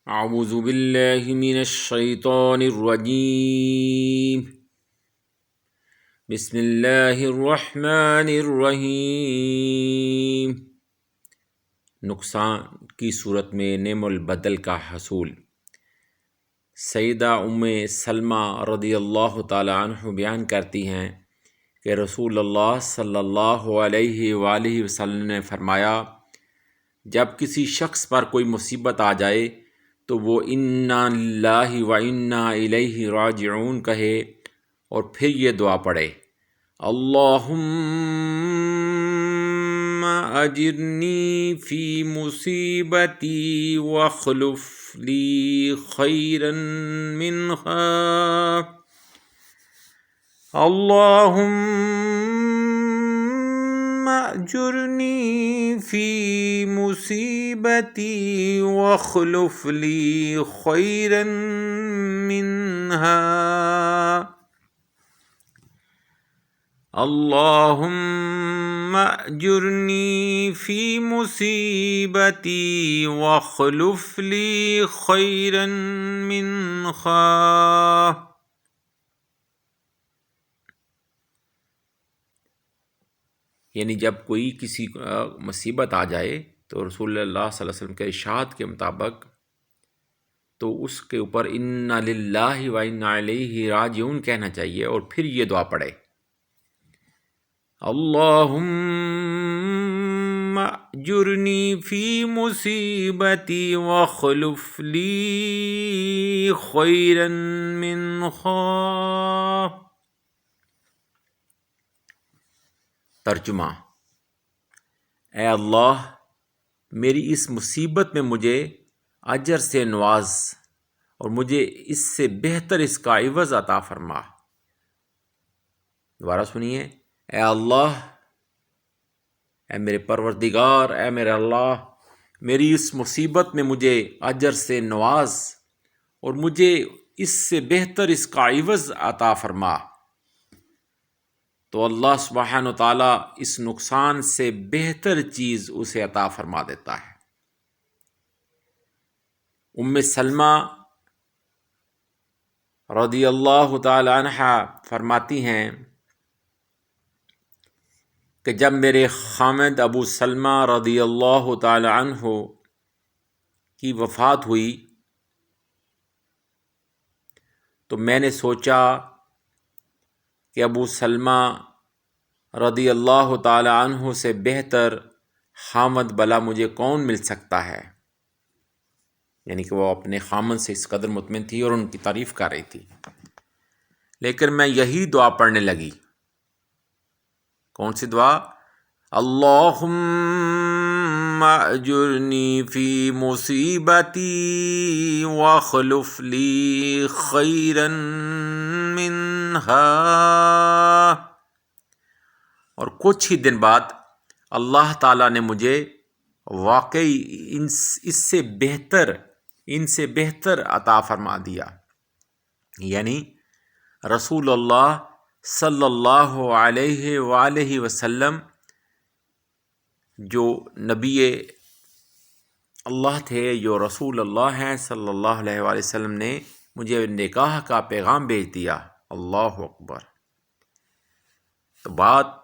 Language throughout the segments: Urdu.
اعوذ باللہ من الشیطان الرجیم بسم اللہ الرحمن الرحیم۔ نقصان کی صورت میں نعم البدل کا حصول۔ سیدہ ام سلمہ رضی اللہ تعالی عنہ بیان کرتی ہیں کہ رسول اللہ صلی اللہ علیہ وآلہ وسلم نے فرمایا، جب کسی شخص پر کوئی مصیبت آ جائے تو وہ انا للہ و انا الیہ راجعون کہے اور پھر یہ دعا پڑھے، اللہم اجرنی فی مصیبتی واخلف لی خیرا منہا، اللہم اجرنی فی مصیبتی واخلف لی خیرا منہا، اللہم اجرنی فی مصیبتی واخلف لی خیرا منہا۔ یعنی جب کوئی کسی مصیبت آ جائے تو رسول اللہ صلی اللہ علیہ وسلم کے ارشاد کے مطابق تو اس کے اوپر انا للہ و انا الیہ راجعون کہنا چاہیے اور پھر یہ دعا پڑھے، اللہم اجرنی فی مصیبتی واخلف لی خیرا منہا۔ ترجمہ: اے اللہ، میری اس مصیبت میں مجھے اجر سے نواز اور مجھے اس سے بہتر اس کا عوض عطا فرما۔ دوبارہ سنیے، اے اللہ، اے میرے پروردگار، اے میرے اللہ، میری اس مصیبت میں مجھے اجر سے نواز اور مجھے اس سے بہتر اس کا عوض عطا فرما۔ تو اللہ سبحانہ وتعالیٰ اس نقصان سے بہتر چیز اسے عطا فرما دیتا ہے۔ ام سلمہ رضی اللہ تعالی عنہ فرماتی ہیں کہ جب میرے خامد ابو سلمہ رضی اللہ تعالی عنہ کی وفات ہوئی تو میں نے سوچا کہ ابو سلمہ رضی اللہ تعالی عنہ سے بہتر خامد بلا مجھے کون مل سکتا ہے، یعنی کہ وہ اپنے خامد سے اس قدر مطمئن تھی اور ان کی تعریف کر رہی تھی۔ لیکن میں یہی دعا پڑھنے لگی۔ کون سی دعا؟ اللہم اجرنی فی مصیبتی واخلف لی خیرا منہا۔ اور کچھ ہی دن بعد اللہ تعالیٰ نے مجھے واقعی ان سے بہتر عطا فرما دیا، یعنی رسول اللہ صلی اللہ علیہ وآلہ وسلم جو نبی اللہ تھے، جو رسول اللہ ہیں صلی اللہ علیہ وآلہ وسلم نے مجھے نکاح کا پیغام بھیج دیا۔ اللہ اکبر۔ تو بات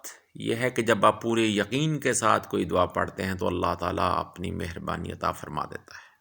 یہ ہے کہ جب آپ پورے یقین کے ساتھ کوئی دعا پڑھتے ہیں تو اللہ تعالیٰ اپنی مہربانی عطا فرما دیتا ہے۔